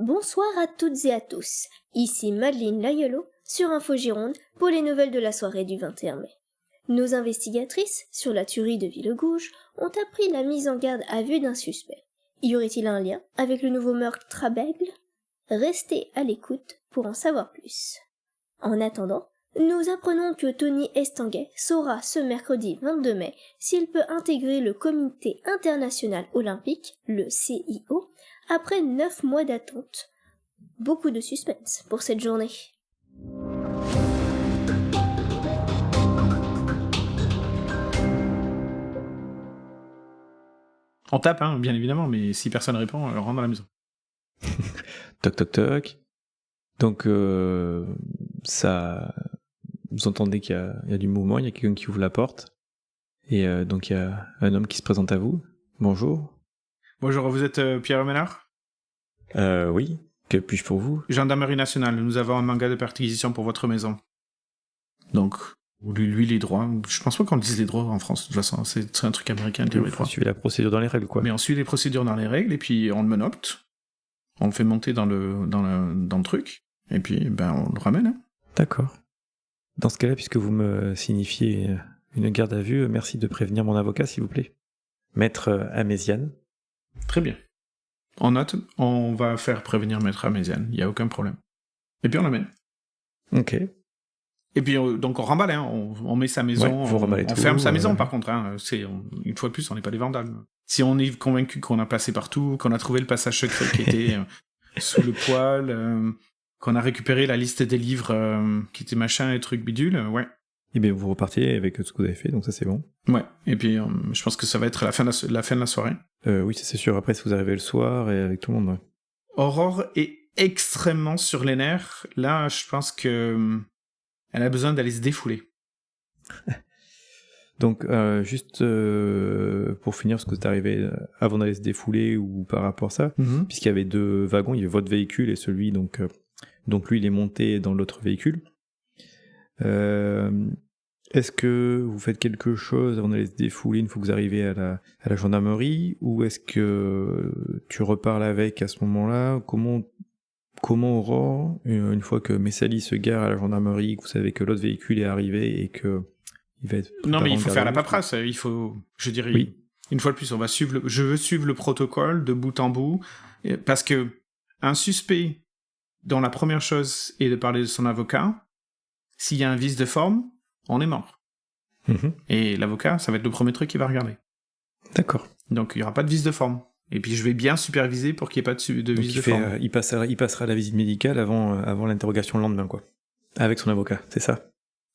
Bonsoir à toutes et à tous, ici Madeleine Layolo sur Info Gironde pour les nouvelles de la soirée du 21 mai. Nos investigatrices, sur la tuerie de Villegouge, ont appris la mise en garde à vue d'un suspect. Y aurait-il un lien avec le nouveau meurtre à Bègle ? Restez à l'écoute pour en savoir plus. En attendant, nous apprenons que Tony Estanguet saura ce mercredi 22 mai s'il peut intégrer le Comité international olympique, le CIO, après 9 mois d'attente. Beaucoup de suspense pour cette journée. On tape, bien évidemment, mais si personne répond, on rentre dans la maison. Toc toc toc. Donc ça, vous entendez qu'il y a du mouvement, il y a quelqu'un qui ouvre la porte, et donc il y a un homme qui se présente à vous. Bonjour. Bonjour, vous êtes Pierre Ménard ? Oui. Que puis-je pour vous ? Gendarmerie nationale, nous avons un mandat de perquisition pour votre maison. Donc, lui les droits. Je pense pas qu'on dise les droits en France, de toute façon, c'est un truc américain de dire les droits. On suit la procédure dans les règles, quoi. Mais on suit les procédures dans les règles, et puis on le menopte, on le fait monter dans le truc, et puis on le ramène. D'accord. Dans ce cas-là, puisque vous me signifiez une garde à vue, merci de prévenir mon avocat, s'il vous plaît. Maître Améziane. Très bien. On note, on va faire prévenir Maître Améziane, il n'y a aucun problème. Et puis on l'amène. Ok. Et puis donc on remballe, on met sa maison, ouais, on ferme sa maison par contre. Une fois de plus, on n'est pas des vandales. Si on est convaincu qu'on a passé partout, qu'on a trouvé le passage secret qui était sous le poêle, qu'on a récupéré la liste des livres qui étaient machin et trucs bidules, ouais. Et bien vous repartiez avec ce que vous avez fait, donc ça c'est bon. Ouais, et puis je pense que ça va être la fin de la soirée. Oui, ça c'est sûr, après si vous arrivez le soir et avec tout le monde, ouais. Aurore est extrêmement sur les nerfs. Là, je pense que elle a besoin d'aller se défouler. Donc, juste pour finir, parce que c'est arrivé avant d'aller se défouler ou par rapport à ça, puisqu'il y avait deux wagons, il y avait votre véhicule et celui, donc lui, il est monté dans l'autre véhicule. Est-ce que vous faites quelque chose avant d'aller se défouler une fois que vous arrivez à la gendarmerie, ou est-ce que tu reparles avec à ce moment-là ? Comment Aurore, une fois que Messali se gare à la gendarmerie, que vous savez que l'autre véhicule est arrivé et que il va être... Non, mais il faut faire la paperasse, il faut... Je dirais, oui. Une fois de plus, je veux suivre le protocole de bout en bout, parce que un suspect dont la première chose est de parler de son avocat, s'il y a un vice de forme, on est mort. Et l'avocat, ça va être le premier truc qu'il va regarder. D'accord. Donc il n'y aura pas de vice de forme. Et puis je vais bien superviser pour qu'il n'y ait pas de vice de forme. Il passera la visite médicale avant l'interrogation le lendemain, quoi. Avec son avocat, c'est ça ?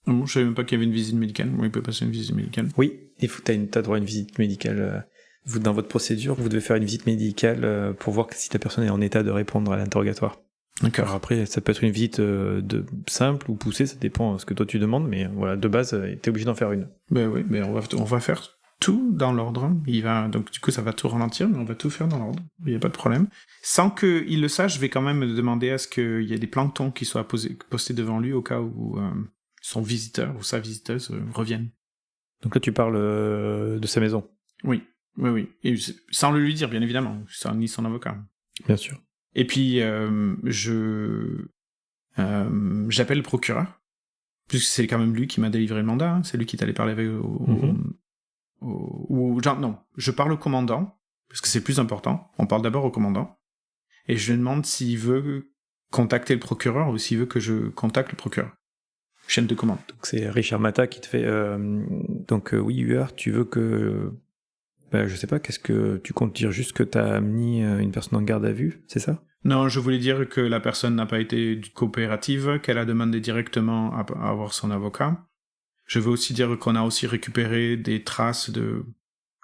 Je savais même pas qu'il y avait une visite médicale. Oui, il peut passer une visite médicale. Oui, t'as droit à une visite médicale. Dans votre procédure, vous devez faire une visite médicale pour voir si la personne est en état de répondre à l'interrogatoire. D'accord. Alors après, ça peut être une visite simple ou poussée, ça dépend de ce que toi tu demandes, mais voilà, de base, t'es obligé d'en faire une. Ben oui, mais on va faire tout dans l'ordre. Donc du coup, ça va tout ralentir, mais on va tout faire dans l'ordre. Il n'y a pas de problème. Sans qu'il le sache, je vais quand même demander à ce qu'il y ait des planctons qui soient postés devant lui au cas où son visiteur ou sa visiteuse revienne. Donc là, tu parles de sa maison. Oui. Et sans le lui dire, bien évidemment. Ni son avocat. Bien sûr. Et puis, j'appelle le procureur, puisque c'est quand même lui qui m'a délivré le mandat, c'est lui qui est allé parler avec je parle au commandant, parce que c'est plus important, on parle d'abord au commandant, et je lui demande s'il veut contacter le procureur ou s'il veut que je contacte le procureur. Chaîne de commande. Donc c'est Richard Mata qui te fait... oui, UR, tu veux que... je sais pas, qu'est-ce que tu comptes dire? Juste que t'as mis une personne en garde à vue, c'est ça? Non, je voulais dire que la personne n'a pas été coopérative, qu'elle a demandé directement à avoir son avocat. Je veux aussi dire qu'on a aussi récupéré des traces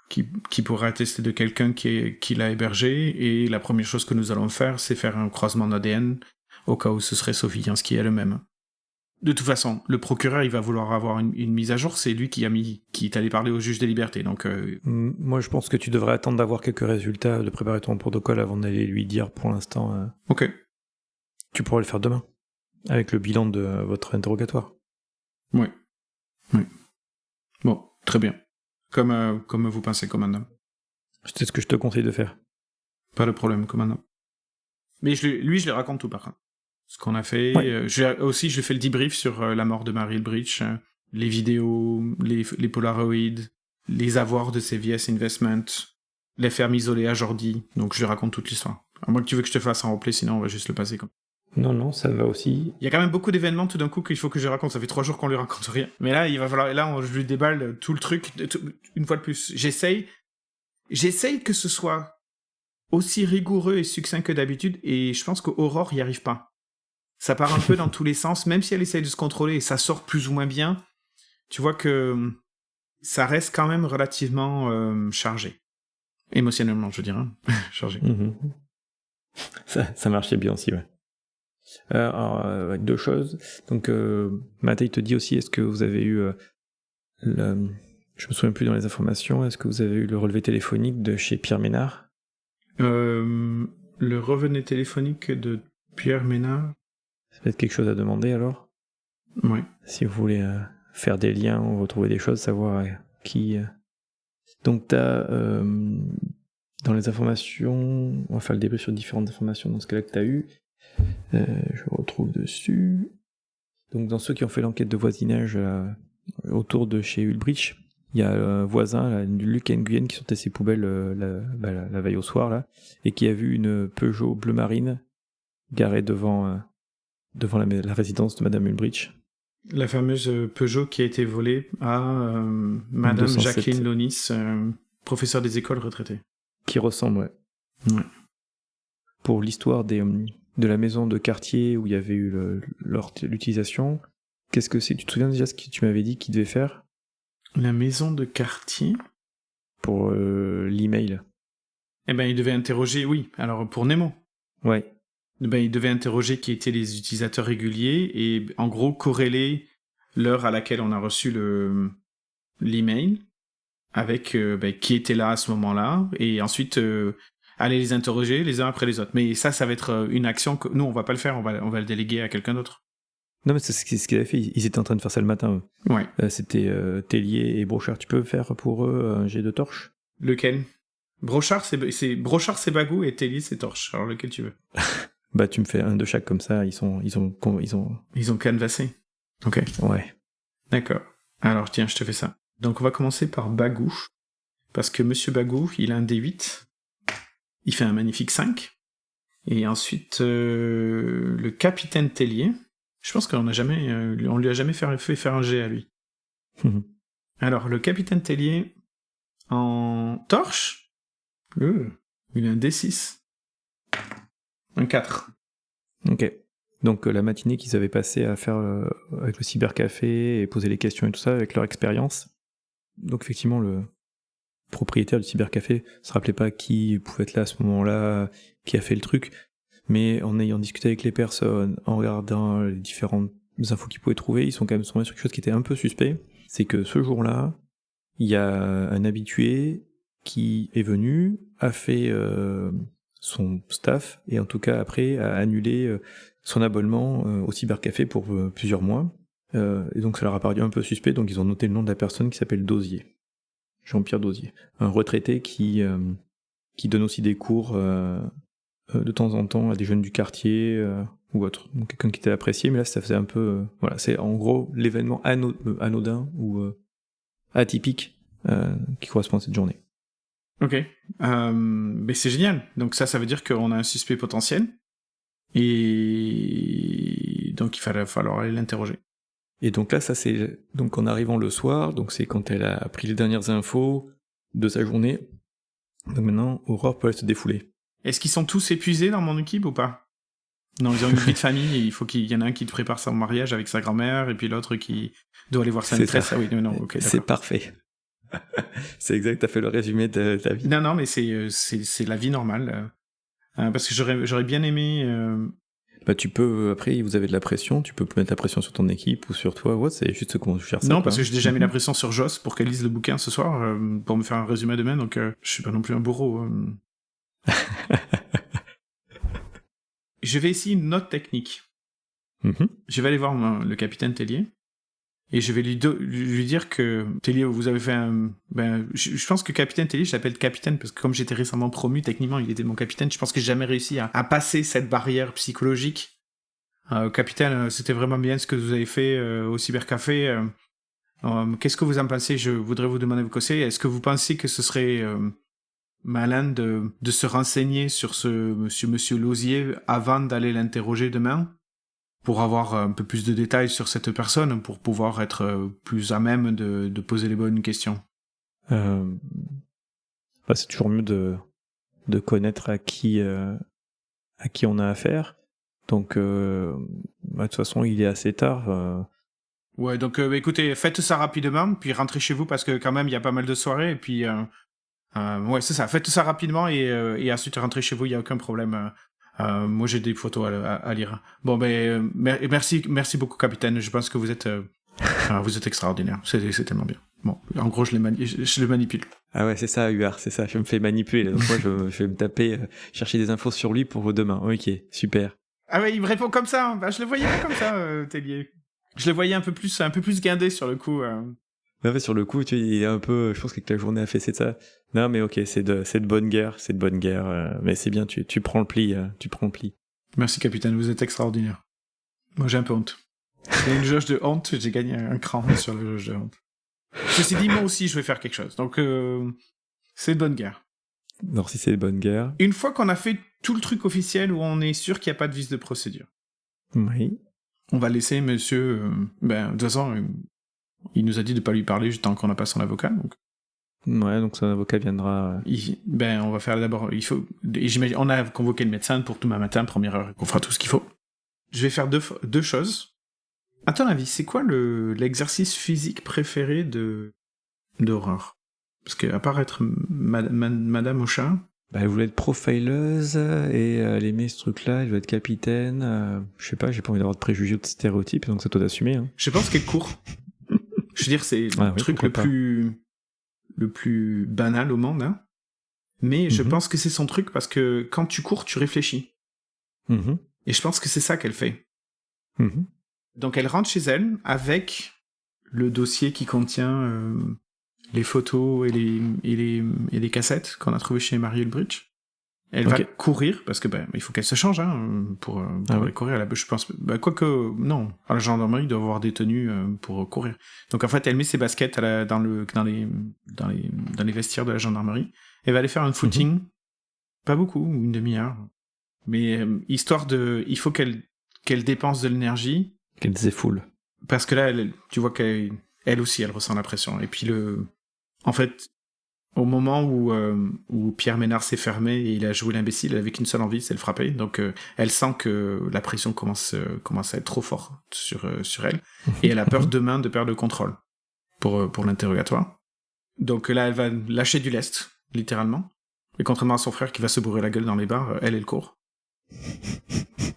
qui pourraient attester de quelqu'un qui l'a hébergé, et la première chose que nous allons faire, c'est faire un croisement d'ADN, au cas où ce serait Sophie Yansky elle-même. De toute façon, le procureur, il va vouloir avoir une mise à jour, c'est lui qui est allé parler au juge des libertés, donc... Moi, je pense que tu devrais attendre d'avoir quelques résultats, de préparer ton protocole avant d'aller lui dire pour l'instant... Ok. Tu pourras le faire demain, avec le bilan de votre interrogatoire. Oui. Bon, très bien. Comme vous pensez, commandant. C'est ce que je te conseille de faire. Pas de problème, commandant. Mais je lui raconte tout, par contre. Ce qu'on a fait. Ouais. Je lui fais le debrief sur la mort de Mary Bridge, les vidéos, les Polaroids, les avoirs de ses VS Investments, les fermes isolées à Jordi. Donc je lui raconte toute l'histoire. À moins que tu veux que je te fasse un replay, sinon on va juste le passer comme. Non, ça va aussi. Il y a quand même beaucoup d'événements tout d'un coup qu'il faut que je raconte. Ça fait 3 jours qu'on lui raconte rien. Mais là, il va falloir. Et là, je lui déballe tout le truc une fois de plus. J'essaye que ce soit aussi rigoureux et succinct que d'habitude, et je pense qu'Aurore y arrive pas. Ça part un peu dans tous les sens, même si elle essaye de se contrôler et ça sort plus ou moins bien. Tu vois que ça reste quand même relativement chargé. Émotionnellement, je dirais. Chargé. Mm-hmm. Ça marchait bien aussi, ouais. Avec 2 choses. Donc, Mathé te dit aussi, est-ce que vous avez eu je me souviens plus dans les informations, est-ce que vous avez eu le relevé téléphonique de chez Pierre Ménard? Le revenu téléphonique de Pierre Ménard. Ça peut être quelque chose à demander alors? Ouais. Si vous voulez faire des liens ou retrouver des choses, savoir qui... Donc t'as dans les informations, on va faire le débrief sur différentes informations dans ce cas-là que t'as eu. Je retrouve dessus. Donc dans ceux qui ont fait l'enquête de voisinage autour de chez Ulbricht, il y a un voisin, Luc Nguyen, qui sortait ses poubelles la veille au soir là, et qui a vu une Peugeot bleu marine garée devant la résidence de Madame Ulbricht. La fameuse Peugeot qui a été volée à Madame 207. Jacqueline Lonis, professeure des écoles retraitée. Qui ressemble, ouais. Pour l'histoire de la maison de quartier où il y avait eu l'utilisation, qu'est-ce que c'est? Tu te souviens déjà ce que tu m'avais dit qu'il devait faire? La maison de quartier? Pour l'email. Eh ben, il devait interroger, oui, alors pour Nemo. Ouais. Ben, il devait interroger qui étaient les utilisateurs réguliers et en gros corréler l'heure à laquelle on a reçu l'email avec qui était là à ce moment-là et ensuite aller les interroger les uns après les autres. Mais ça va être une action que nous on va pas le faire, on va le déléguer à quelqu'un d'autre. Non mais c'est ce qu'ils avaient fait, ils étaient en train de faire ça le matin. Ouais. C'était Tellier et Brochard. Tu peux faire pour eux un jet de torche? Lequel? Brochard c'est Bagou et Tellier c'est Torche. Alors lequel tu veux? Bah tu me fais un de chaque comme ça, ils ont canvassé. Ok. Ouais. D'accord. Alors tiens, je te fais ça. Donc on va commencer par Bagou. Parce que Monsieur Bagou, il a un D8. Il fait un magnifique 5. Et ensuite, le capitaine Tellier. Je pense qu'on lui a jamais fait faire un G à lui. Alors, le capitaine Tellier, en torche, il a un D6. Un 4. Ok. Donc la matinée qu'ils avaient passée à faire avec le cybercafé et poser les questions et tout ça, avec leur expérience. Donc effectivement, le propriétaire du cybercafé se rappelait pas qui pouvait être là à ce moment-là, qui a fait le truc, mais en ayant discuté avec les personnes, en regardant les différentes infos qu'ils pouvaient trouver, ils sont quand même tombés sur quelque chose qui était un peu suspect. C'est que ce jour-là, il y a un habitué qui est venu, a fait son staff, et en tout cas après a annulé son abonnement au cybercafé pour plusieurs mois. Et donc ça leur a paru un peu suspect, donc ils ont noté le nom de la personne qui s'appelle Dosier. Jean-Pierre Dosier. Un retraité qui donne aussi des cours de temps en temps à des jeunes du quartier ou autre. Donc quelqu'un qui était apprécié, mais là ça faisait un peu... voilà, c'est en gros l'événement anodin ou atypique qui correspond à cette journée. Ok. Mais c'est génial. Donc ça veut dire qu'on a un suspect potentiel. Et donc il va falloir aller l'interroger. Et donc là, ça c'est donc en arrivant le soir, donc c'est quand elle a pris les dernières infos de sa journée. Donc maintenant, Aurore peut aller se défouler. Est-ce qu'ils sont tous épuisés dans mon équipe ou pas? Non, ils ont une vie de famille et il faut qu'il y en a un qui te prépare son mariage avec sa grand-mère et puis l'autre qui doit aller voir sa maîtresse. Ah oui, non, ok. C'est parfait. C'est exact, t'as fait le résumé de ta vie. Non, mais c'est la vie normale. Parce que j'aurais bien aimé... Bah tu peux, après vous avez de la pression, tu peux mettre la pression sur ton équipe ou sur toi, c'est juste comment tu cherches ça. Non, parce que j'ai déjà mis la pression sur Joss pour qu'elle lise le bouquin ce soir, pour me faire un résumé demain, donc je suis pas non plus un bourreau. Je vais essayer une autre technique. Je vais aller voir le capitaine Tellier, Et je vais lui dire que Tellier, vous avez fait je pense que capitaine Tellier, je l'appelle capitaine parce que comme j'étais récemment promu, techniquement, il était mon capitaine. Je pense que j'ai jamais réussi à passer cette barrière psychologique. Capitaine, c'était vraiment bien ce que vous avez fait au cybercafé. Qu'est-ce que vous en pensez? Je voudrais vous demander vos conseils. Est-ce que vous pensez que ce serait malin de se renseigner sur ce monsieur Lausier avant d'aller l'interroger demain, pour avoir un peu plus de détails sur cette personne, pour pouvoir être plus à même de poser les bonnes questions? C'est toujours mieux de connaître à qui on a affaire. Donc, de toute façon, il est assez tard. Ouais, donc écoutez, faites ça rapidement, puis rentrez chez vous parce que quand même il y a pas mal de soirées, et puis ouais, c'est ça, faites ça rapidement et ensuite rentrez chez vous, il y a aucun problème. Moi j'ai des photos à lire. Bon merci beaucoup capitaine, je pense que vous êtes extraordinaire, c'est tellement bien. Bon, en gros je le manipule. Ah ouais, c'est ça, Huard, c'est ça, je me fais manipuler. Donc moi je vais me taper, chercher des infos sur lui pour demain. Ok, super. Ah ouais, il me répond comme ça, je le voyais pas comme ça, Tellier. Je le voyais un peu plus guindé sur le coup. Ouais, sur le coup, il est un peu. Je pense que la journée a fait c'est ça. Non, mais ok, c'est de bonne guerre, mais c'est bien, tu prends le pli, Merci capitaine, vous êtes extraordinaire. Moi j'ai un peu honte. Il y a une jauge de honte, j'ai gagné un cran sur la jauge de honte. Ceci dit, moi aussi je vais faire quelque chose. Donc c'est de bonne guerre. Non, si c'est de bonne guerre. Une fois qu'on a fait tout le truc officiel où on est sûr qu'il n'y a pas de vice de procédure. Oui. On va laisser monsieur... de toute façon, il nous a dit de pas lui parler juste tant qu'on n'a pas son avocat. Donc... Ouais, donc son avocat viendra... on va faire d'abord... J'imagine, on a convoqué le médecin pour demain matin, première heure, qu'on fera tout ce qu'il faut. Je vais faire deux choses. À ton avis, c'est quoi l'exercice physique préféré d'Aurore? Parce qu'à part être Madame au chat... Elle voulait être profileuse et elle aimait ce truc-là, elle veut être capitaine. Je sais pas, j'ai pas envie d'avoir de préjugés ou de stéréotypes, donc c'est toi d'assumer. Hein. Je pense qu'elle court. Je veux dire, c'est le truc le plus banal au monde, hein. Mais je pense que c'est son truc parce que quand tu cours, tu réfléchis. Et je pense que c'est ça qu'elle fait. Donc elle rentre chez elle avec le dossier qui contient les photos et les cassettes qu'on a trouvées chez Mary Ulbrich. Elle va courir, parce que il faut qu'elle se change pour aller courir. Je pense, quoique, non, à la gendarmerie, il doit avoir des tenues pour courir. Donc en fait, elle met ses baskets dans les vestiaires de la gendarmerie. Elle va aller faire un footing, pas beaucoup, une demi-heure. Mais il faut qu'elle dépense de l'énergie. Qu'elle défoule. Parce que là, tu vois qu'elle aussi, elle ressent la pression. Et puis en fait, au moment où Pierre Ménard s'est fermé et il a joué l'imbécile, elle avait qu'une seule envie, c'est le frapper. Donc elle sent que la pression commence à être trop forte sur elle. Et elle a peur demain de perdre le contrôle pour l'interrogatoire. Donc là, elle va lâcher du lest, littéralement. Et contrairement à son frère qui va se bourrer la gueule dans les bars, elle court.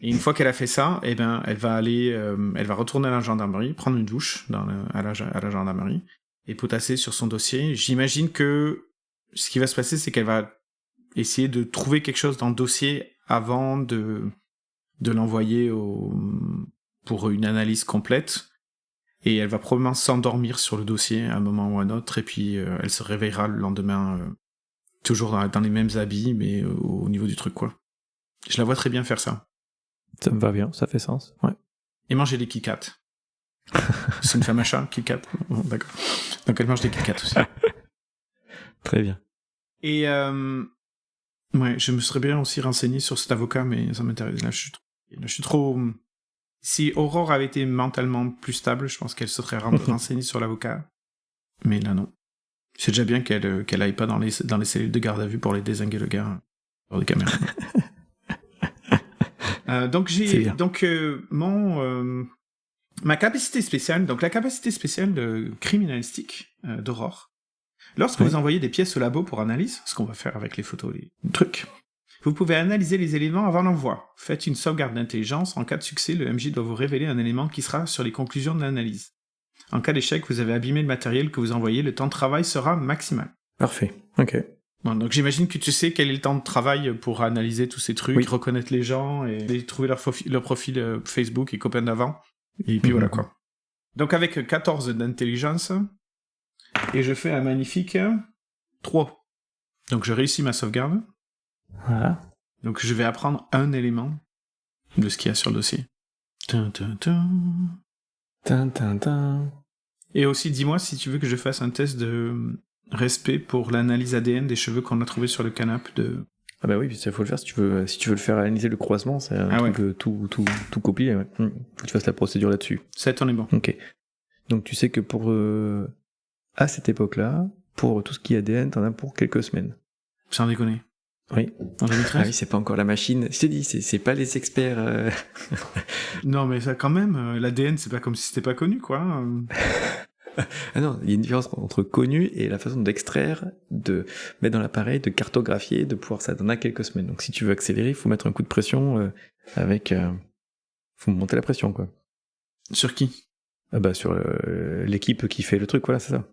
Et une fois qu'elle a fait ça, elle va retourner à la gendarmerie, prendre une douche à la gendarmerie et potasser sur son dossier. J'imagine que ce qui va se passer, c'est qu'elle va essayer de trouver quelque chose dans le dossier avant de l'envoyer pour une analyse complète. Et elle va probablement s'endormir sur le dossier à un moment ou à un autre, et puis elle se réveillera le lendemain, toujours dans les mêmes habits, mais au niveau du truc, quoi. Je la vois très bien faire ça. Ça me va bien, ça fait sens, ouais. Et manger des Kit Kat. C'est une femme à chat, Kit Kat. Bon, d'accord. Donc elle mange des Kit Kat aussi. Très bien. Et je me serais bien aussi renseigné sur cet avocat, mais ça m'intéresse. Là, je suis trop... Si Aurore avait été mentalement plus stable, je pense qu'elle se serait renseignée sur l'avocat. Mais là, non. C'est déjà bien qu'elle aille pas dans les cellules de garde à vue pour les dézinguer le gars hors des caméras. Ma capacité spéciale, donc la capacité spéciale de criminalistique d'Aurore. Lorsque vous envoyez des pièces au labo pour analyse, ce qu'on va faire avec les photos, les trucs, vous pouvez analyser les éléments avant l'envoi. Faites une sauvegarde d'intelligence. En cas de succès, le MJ doit vous révéler un élément qui sera sur les conclusions de l'analyse. En cas d'échec, vous avez abîmé le matériel que vous envoyez, le temps de travail sera maximal. Parfait, ok. Bon, donc j'imagine que tu sais quel est le temps de travail pour analyser tous ces trucs, reconnaître les gens et trouver leur profil Facebook et copains d'avant. Et puis voilà quoi. Donc avec 14 d'intelligence, et je fais un magnifique 3. Donc je réussis ma sauvegarde. Voilà. Donc je vais apprendre un élément de ce qu'il y a sur le dossier. Tin, tin, tin. Tin. Et aussi, dis-moi si tu veux que je fasse un test de respect pour l'analyse ADN des cheveux qu'on a trouvé sur le canapé de... Ah bah oui, il faut le faire si tu veux le faire analyser le croisement, c'est un truc tout copier. Ouais. Faut que tu fasses la procédure là-dessus. 7, on est bon. Ok. Donc tu sais que pour à cette époque-là, pour tout ce qui est ADN, t'en as pour quelques semaines. Sans déconner. Oui. En 2013 Ah oui, c'est pas encore la machine. Je t'ai dit, c'est pas les experts. Non, mais ça quand même, l'ADN, c'est pas comme si c'était pas connu, quoi. Ah non, il y a une différence entre connu et la façon d'extraire, de mettre dans l'appareil, de cartographier, de pouvoir ça t'en a quelques semaines. Donc si tu veux accélérer, il faut mettre un coup de pression faut monter la pression, quoi. Sur qui? Ah bah sur l'équipe qui fait le truc, voilà, c'est ça.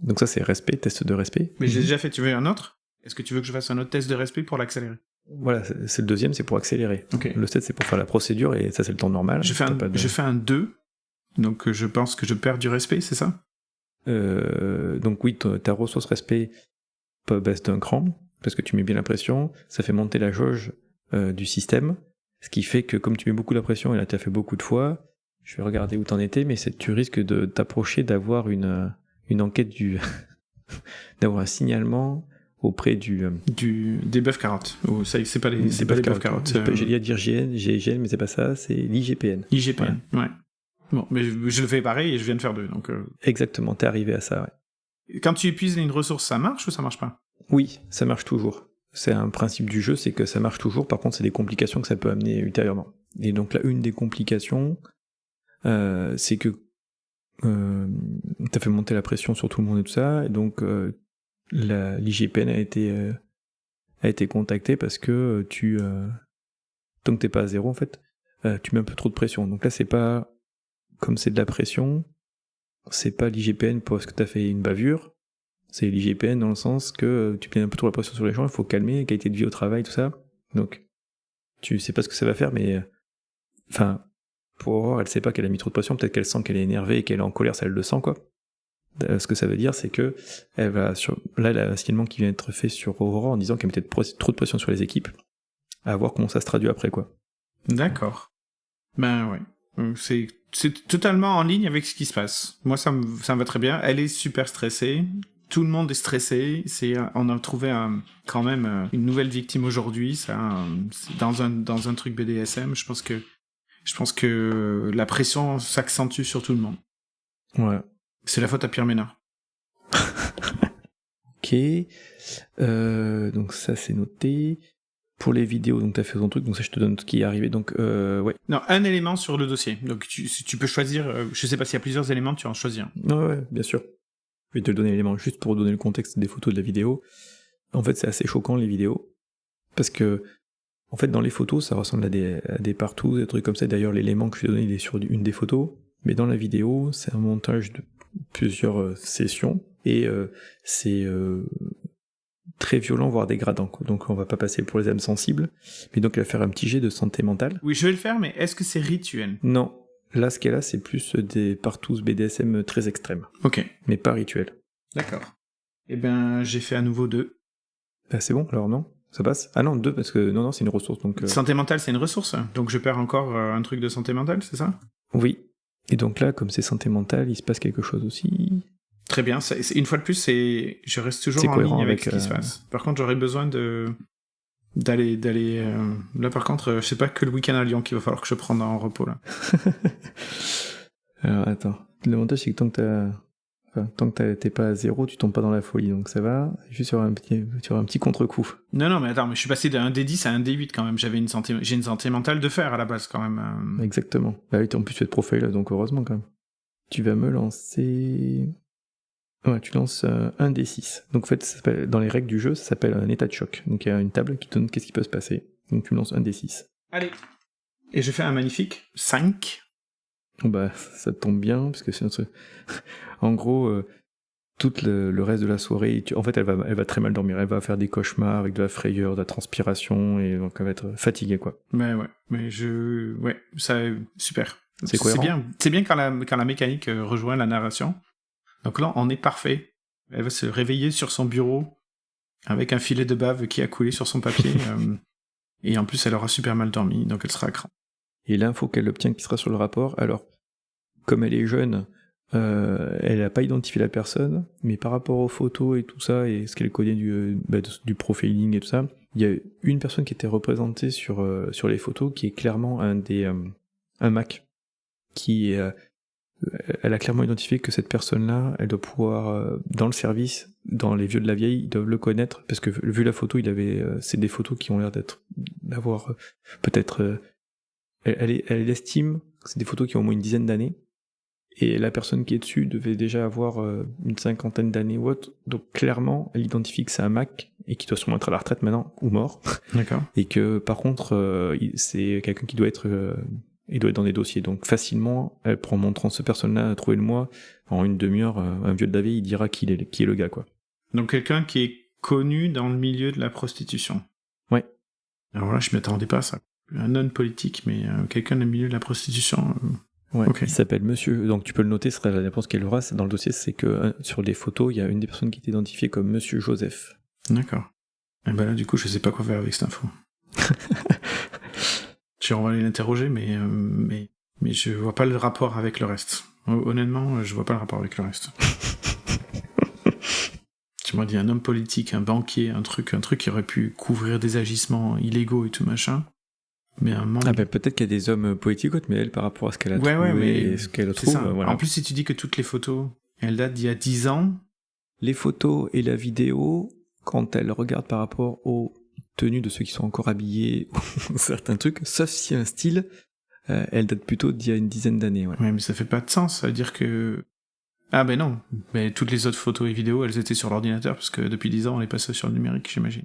Donc ça c'est respect, test de respect. Mais j'ai déjà fait, tu veux un autre? Est-ce que tu veux que je fasse un autre test de respect pour l'accélérer? Voilà, c'est le deuxième, c'est pour accélérer. Ok. Le 7 c'est pour faire la procédure et ça c'est le temps normal. Je fais un 2, donc je pense que je perds du respect, c'est ça? Donc oui, ta ressource respect baisse d'un cran, parce que tu mets bien la pression, ça fait monter la jauge du système, ce qui fait que comme tu mets beaucoup la pression, et là tu as fait beaucoup de fois, je vais regarder où t'en étais, mais tu risques de t'approcher d'avoir une enquête d'avoir un signalement auprès des bœufs carottes. Oh, ça, c'est pas les bœufs carottes. J'ai dit à dire GIGN, mais c'est pas ça, c'est l'IGPN. IGPN, ouais. Bon, mais je le fais pareil et je viens de faire 2, donc... Exactement, t'es arrivé à ça, ouais. Quand tu épuises une ressource, ça marche ou ça marche pas? Oui, ça marche toujours. C'est un principe du jeu, c'est que ça marche toujours, par contre c'est des complications que ça peut amener ultérieurement. Et donc là, une des complications, c'est que t'as fait monter la pression sur tout le monde et tout ça, et donc l'IGPN a été contacté parce que tant que t'es pas à 0 en fait, tu mets un peu trop de pression. Donc là c'est pas, comme c'est de la pression, c'est pas l'IGPN parce que t'as fait une bavure, c'est l'IGPN dans le sens que tu mets un peu trop la pression sur les gens, il faut calmer, qualité de vie au travail, tout ça. Donc tu sais pas ce que ça va faire, mais enfin, pour Aurore, elle sait pas qu'elle a mis trop de pression, peut-être qu'elle sent qu'elle est énervée et qu'elle est en colère, ça elle le sent quoi. Ce que ça veut dire, c'est que elle va là, il y a un signalement qui vient d'être fait sur Aurore en disant qu'elle mettait trop de pression sur les équipes, à voir comment ça se traduit après quoi. D'accord. Ben ouais. C'est totalement en ligne avec ce qui se passe. Moi, ça me va très bien. Elle est super stressée. Tout le monde est stressé. On a trouvé quand même une nouvelle victime aujourd'hui. C'est dans un truc BDSM. Je pense que la pression s'accentue sur tout le monde. Ouais. C'est la faute à Pierre Ménard. Ok. Donc ça c'est noté. Pour les vidéos, donc t'as fait ton truc, donc ça je te donne ce qui est arrivé, donc ouais. Non, un élément sur le dossier. Donc tu peux choisir, je sais pas s'il y a plusieurs éléments, tu en choisis un. Ouais, bien sûr. Je vais te donner l'élément juste pour donner le contexte des photos de la vidéo. En fait c'est assez choquant les vidéos, parce que en fait dans les photos ça ressemble à des partous, des trucs comme ça. D'ailleurs l'élément que je t'ai donné il est sur une des photos, mais dans la vidéo c'est un montage de plusieurs sessions, et c'est très violent, voire dégradant, quoi. Donc on va pas passer pour les âmes sensibles, mais donc elle va faire un petit jet de santé mentale. Oui, je vais le faire, mais est-ce que c'est rituel? Non, là ce qu'elle a c'est plus des partous BDSM très extrêmes. Ok. Mais pas rituel. D'accord. Eh ben, j'ai fait à nouveau 2. Bah c'est bon, alors non? Ça passe? Ah non, 2 parce que non, c'est une ressource, donc... Santé mentale, c'est une ressource, donc je perds encore un truc de santé mentale, c'est ça? Oui. Et donc là, comme c'est santé mentale, il se passe quelque chose aussi... Très bien, une fois de plus, je reste toujours en ligne avec ce qui se passe. Par contre, j'aurais besoin d'aller là par contre, je sais pas que le week-end à Lyon qu'il va falloir que je prenne en repos là. Alors attends, l'avantage c'est que tant que t'es pas à 0, tu tombes pas dans la folie, donc ça va. Juste sur un petit contre-coup. Non, mais attends, mais je suis passé d'un D10 à un D8 quand même. J'ai une santé mentale de fer à la base quand même. Exactement. Bah oui, en plus tu es de profil là, donc heureusement quand même. Tu vas me lancer... Ouais, tu lances un D6. Donc en fait, dans les règles du jeu, ça s'appelle un état de choc. Donc il y a une table qui te donne qu'est-ce qui peut se passer. Donc tu me lances un D6. Allez. Et je fais un magnifique 5. Bon bah, ça tombe bien, parce que c'est notre... En gros, tout le reste de la soirée, en fait, elle va très mal dormir. Elle va faire des cauchemars avec de la frayeur, de la transpiration, et donc elle va être fatiguée, quoi. Mais ouais, ça, super. C'est cohérent. C'est bien quand la mécanique rejoint la narration. Donc là, on est parfait. Elle va se réveiller sur son bureau avec un filet de bave qui a coulé sur son papier. Et en plus, elle aura super mal dormi, donc elle sera à cran. Et l'info qu'elle obtient qui sera sur le rapport, alors, comme elle est jeune, elle n'a pas identifié la personne, mais par rapport aux photos et tout ça, et ce qu'elle connaît du profiling et tout ça, il y a une personne qui était représentée sur les photos qui est clairement un Mac, qui elle a clairement identifié que cette personne-là, elle doit pouvoir, dans le service, dans les vieux de la vieille, ils doivent le connaître, parce que vu la photo, c'est des photos qui ont l'air d'avoir peut-être... Elle estime que c'est des photos qui ont au moins une dizaine d'années, et la personne qui est dessus devait déjà avoir une cinquantaine d'années ou autre, donc clairement, elle identifie que c'est un Mac, et qui doit sûrement être à la retraite maintenant, ou mort. D'accord. Et que par contre, c'est quelqu'un qui doit être... il doit être dans des dossiers, donc facilement, elle prend montrant cette personne-là à trouver le mois, en une demi-heure, un vieux de la vie, il dira qui est le gars, quoi. Donc quelqu'un qui est connu dans le milieu de la prostitution. Ouais. Alors là, je m'attendais pas à ça. Un non-politique, mais quelqu'un dans le milieu de la prostitution. Ouais, Okay. Il s'appelle Monsieur, donc tu peux le noter, ce sera la réponse qu'elle aura, dans le dossier, c'est que sur les photos, il y a une des personnes qui est identifiée comme Monsieur Joseph. D'accord. Et ben là, du coup, je sais pas quoi faire avec cette info. On va aller l'interroger, mais je vois pas le rapport avec le reste. Honnêtement, je vois pas le rapport avec le reste. Tu m'as dit un homme politique, un banquier, un truc qui aurait pu couvrir des agissements illégaux et tout machin. Mais un membre... Ah ben peut-être qu'il y a des hommes politiques, mais elle, par rapport à ce qu'elle a trouvé et ce qu'elle trouve... Voilà. En plus, si tu dis que toutes les photos, elles datent d'il y a 10 ans... Les photos et la vidéo, quand elle regarde par rapport aux tenues de ceux qui sont encore habillés, certains trucs, sauf si un style, elle date plutôt d'il y a une dizaine d'années. Ouais. Ouais, mais ça fait pas de sens, ça veut dire que... Ah ben non, mais toutes les autres photos et vidéos, elles étaient sur l'ordinateur, parce que depuis 10 ans, on est passé sur le numérique, j'imagine.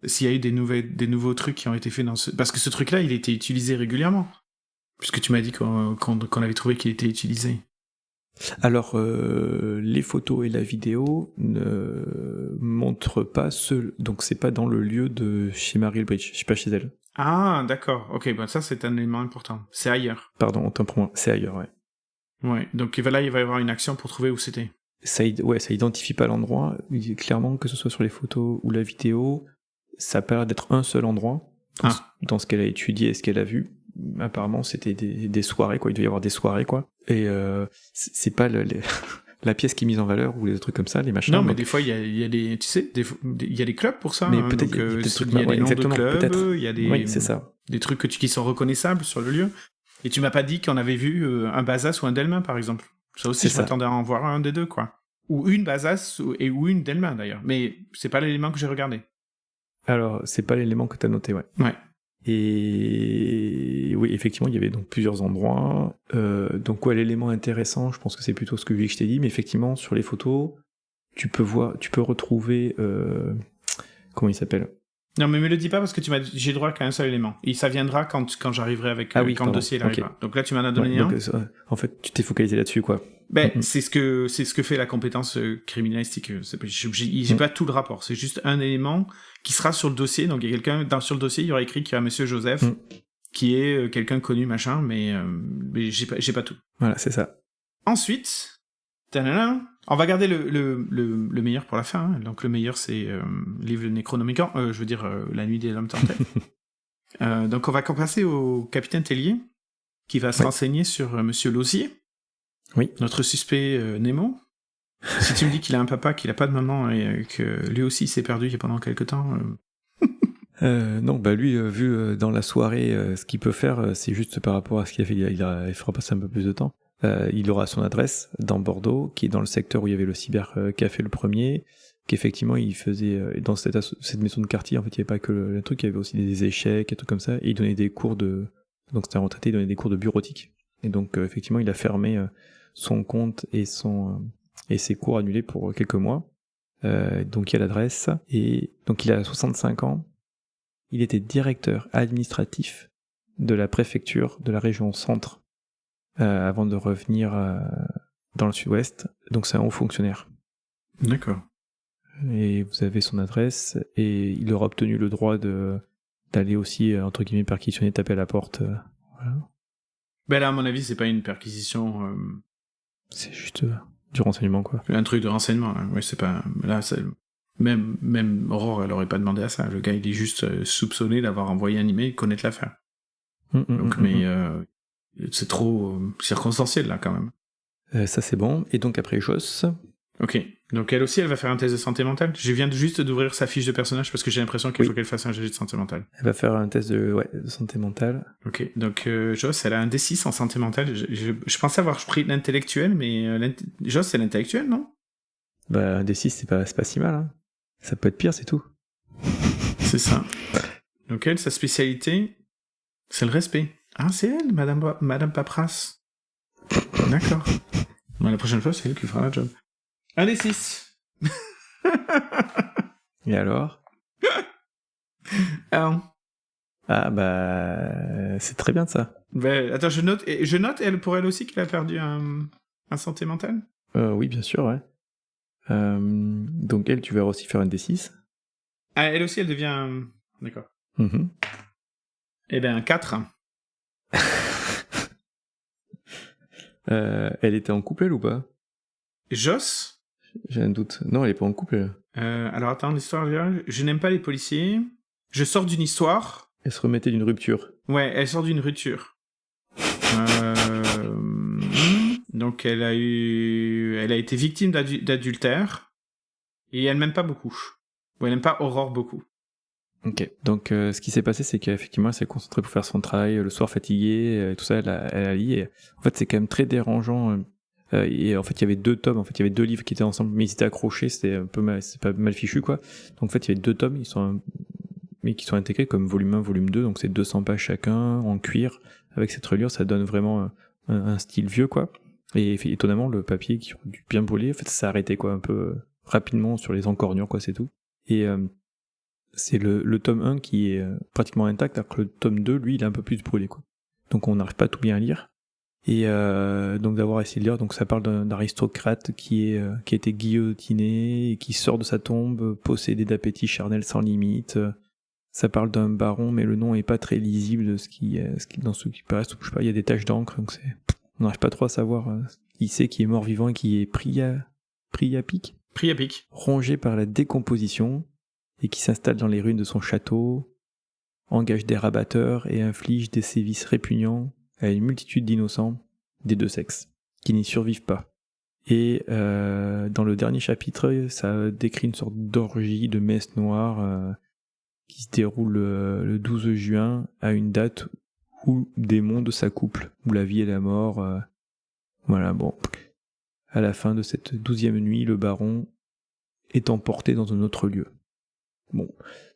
S'il y a eu des nouveaux trucs qui ont été faits dans ce... Parce que ce truc-là, il était utilisé régulièrement. Puisque tu m'as dit qu'on avait trouvé qu'il était utilisé. Alors, les photos et la vidéo ne montrent pas donc c'est pas dans le lieu de chez Mary Elbridge, je suis pas chez elle. Ah, d'accord, ok, bah ça c'est un élément important. C'est ailleurs. Pardon, autant pour moi, c'est ailleurs, ouais. Ouais, donc là il va y avoir une action pour trouver où c'était. Ça identifie pas l'endroit, clairement que ce soit sur les photos ou la vidéo, ça a pas l'air d'être un seul endroit, dans ce qu'elle a étudié et ce qu'elle a vu. Apparemment c'était des soirées, quoi, il devait y avoir des soirées, quoi. Et c'est pas la pièce qui est mise en valeur ou les trucs comme ça, les machins. Non, mais des fois il y a des, tu sais, il y a des clubs pour ça. Mais hein, peut-être il y a des noms de clubs, il y a des, oui, c'est ça. Des trucs qui sont reconnaissables sur le lieu. Et tu m'as pas dit qu'on avait vu un Bazas ou un Delmin, par exemple. Ça aussi, je m'attendais à en voir un des deux, quoi. Ou une Bazas ou une Delmin, d'ailleurs. Mais c'est pas l'élément que j'ai regardé. Alors, c'est pas l'élément que t'as noté, ouais. Ouais. Et oui, effectivement, il y avait donc plusieurs endroits. Donc, l'élément intéressant, je pense que c'est plutôt ce que je t'ai dit, mais effectivement, sur les photos, tu peux retrouver... comment il s'appelle ? Non, mais me le dis pas parce que j'ai droit qu'à un seul élément. Et ça viendra quand j'arriverai avec quand le dossier arrivera. Donc là, tu m'en as donné un. Donc, en fait, tu t'es focalisé là-dessus, quoi. Ben, c'est ce que fait la compétence criminalistique. J'ai pas tout le rapport. C'est juste un élément qui sera sur le dossier. Donc il y a quelqu'un sur le dossier, il y aura écrit qu'il y a Monsieur Joseph, qui est quelqu'un connu, machin, mais j'ai pas tout. Voilà, c'est ça. Ensuite, on va garder le meilleur pour la fin. Hein. Donc le meilleur, c'est livre Necronomicon. Je veux dire, La Nuit des Hommes Tentés. Donc on va passer au capitaine Tellier, qui va se renseigner sur Monsieur Lausier. Oui. Notre suspect Nemo. Si tu me dis qu'il a un papa, qu'il a pas de maman, et que lui aussi s'est perdu il y a pendant quelque temps... non, bah lui, vu dans la soirée, ce qu'il peut faire, c'est juste par rapport à ce qu'il a fait, il fera passer un peu plus de temps. Il aura son adresse dans Bordeaux, qui est dans le secteur où il y avait le cybercafé le premier, qu'effectivement il faisait dans cette maison de quartier, en fait il n'y avait pas que le truc, il y avait aussi des échecs et tout comme ça, et il donnait des cours donc c'était un retraité, il donnait des cours de bureautique. Et donc effectivement il a fermé son compte et ses cours annulés pour quelques mois. Donc il y a l'adresse, et donc il a 65 ans, il était directeur administratif de la préfecture de la région centre, avant de revenir dans le sud-ouest, donc c'est un haut fonctionnaire. D'accord. Et vous avez son adresse, et il aura obtenu le droit d'aller aussi, entre guillemets, perquisitionner, taper à la porte. Voilà. Ben là, à mon avis, c'est pas une perquisition, C'est juste du renseignement, quoi. un truc de renseignement. Là. Ouais, c'est pas. Là, c'est... Même Aurore, elle aurait pas demandé à ça. Le gars, il est juste soupçonné d'avoir envoyé un email et connaître l'affaire. Donc, c'est trop circonstanciel, là, quand même. Ça, c'est bon. Et donc, après Joss... Ok. Donc, elle aussi, elle va faire un test de santé mentale. Je viens juste d'ouvrir sa fiche de personnage parce que j'ai l'impression qu'il faut qu'elle fasse un jet de santé mentale. Elle va faire un test de santé mentale. Ok. Donc, Joss, elle a un D6 en santé mentale. Je pensais avoir pris l'intellectuel, mais Joss, c'est l'intellectuel, non? Bah, un D6, c'est pas si mal, hein. Ça peut être pire, c'est tout. C'est ça. Donc, elle, sa spécialité, c'est le respect. Ah, c'est elle, Madame Papras. D'accord. Bon, la prochaine fois, c'est elle qui fera la job. Un des 6. Et alors? Ah, bah, c'est très bien ça. Ben, attends, je note elle, pour elle aussi qu'elle a perdu un santé mentale. Oui, bien sûr, ouais. Donc elle, tu vas aussi faire un D6. Ah, elle aussi, elle devient... D'accord. Mm-hmm. Eh ben, 4. Elle était en couple, elle, ou pas? Joss? J'ai un doute. Non, elle est pas en couple. Alors, attends, l'histoire... Je n'aime pas les policiers. Je sors d'une histoire. Elle se remettait d'une rupture. Ouais, elle sort d'une rupture. Donc, elle a été victime d'adultère. Et elle m'aime pas beaucoup. Ou elle n'aime pas Aurore beaucoup. Ok. Donc, ce qui s'est passé, c'est qu'effectivement, elle s'est concentrée pour faire son travail, le soir fatiguée, tout ça, elle a lu. Et en fait, c'est quand même très dérangeant. Et en fait, il y avait 2 tomes. En fait, il y avait 2 livres qui étaient ensemble, mais ils étaient accrochés. C'était un peu c'est pas mal fichu, quoi. Donc, en fait, il y avait 2 tomes. Mais qui sont intégrés comme volume 1, volume 2. Donc, c'est 200 pages chacun, en cuir. Avec cette reliure, ça donne vraiment un style vieux, quoi. Et étonnamment, le papier qui aurait dû bien brûler, en fait, ça s'est arrêté, quoi, un peu rapidement sur les encornures, quoi, c'est tout. Et c'est le tome 1 qui est pratiquement intact, alors que le tome 2, lui, il est un peu plus brûlé, quoi. Donc on n'arrive pas à tout bien lire. Et donc d'avoir essayé de lire, donc ça parle d'un aristocrate qui a été guillotiné, et qui sort de sa tombe, possédé d'appétit charnel sans limite. Ça parle d'un baron, mais le nom est pas très lisible dans ce qui passe. Je sais pas, il y a des taches d'encre, donc on n'arrive pas trop à savoir qui c'est qui est mort-vivant et qui est pris à pic. Rongé par la décomposition, et qui s'installe dans les ruines de son château, engage des rabatteurs et inflige des sévices répugnants à une multitude d'innocents des 2 sexes, qui n'y survivent pas. Et dans le dernier chapitre, ça décrit une sorte d'orgie de messe noire qui se déroule le 12 juin à une date où des mondes s'accouplent, où la vie et la mort... Voilà, bon. À la fin de cette 12e nuit, le baron est emporté dans un autre lieu. Bon,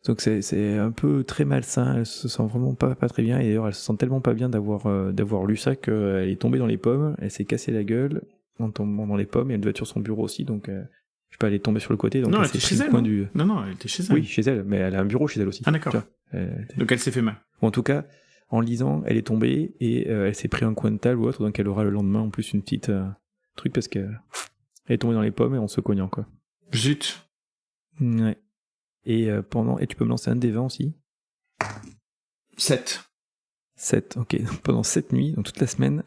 donc c'est un peu très malsain, elle se sent vraiment pas très bien, et d'ailleurs elle se sent tellement pas bien d'avoir lu ça qu'elle est tombée dans les pommes, elle s'est cassée la gueule en tombant dans les pommes, et elle devait être sur son bureau aussi, donc je sais pas, elle est tombée sur le côté, donc non, elle s'est pris le coin du... Non, elle était chez elle. Oui, chez elle, mais elle a un bureau chez elle aussi. Ah d'accord. Donc elle s'est fait mal. Bon, en tout cas, en lisant, elle est tombée, et elle s'est pris un coin de table ou autre, donc elle aura le lendemain en plus une petite truc, parce qu'elle est tombée dans les pommes et en se cognant, quoi. Zut. Ouais. Et tu peux me lancer un des 20 aussi. 7. 7, ok. Donc, pendant 7 nuits, donc toute la semaine,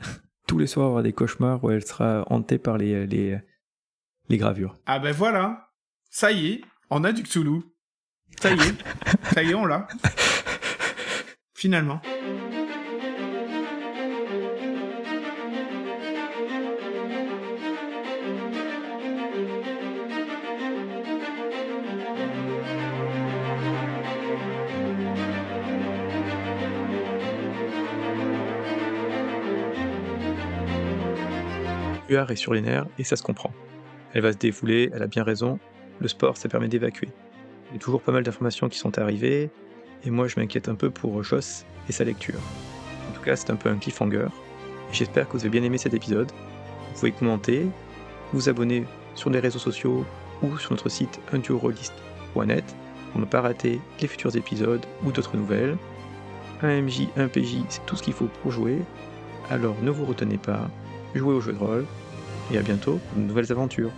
tous les soirs, elle aura des cauchemars où elle sera hantée par les gravures. Ah ben voilà. Ça y est, on a du Cthulhu. Ça y est, on l'a. Finalement. Huard est sur les nerfs et ça se comprend. Elle va se défouler, elle a bien raison. Le sport, ça permet d'évacuer. Il y a toujours pas mal d'informations qui sont arrivées, et moi je m'inquiète un peu pour Joss et sa lecture. En tout cas, c'est un peu un cliffhanger. J'espère que vous avez bien aimé cet épisode. Vous pouvez commenter, vous abonner sur les réseaux sociaux ou sur notre site unduorolist.net pour ne pas rater les futurs épisodes ou d'autres nouvelles. Un MJ, un PJ, c'est tout ce qu'il faut pour jouer. Alors ne vous retenez pas, jouez au jeu de rôle, et à bientôt pour de nouvelles aventures.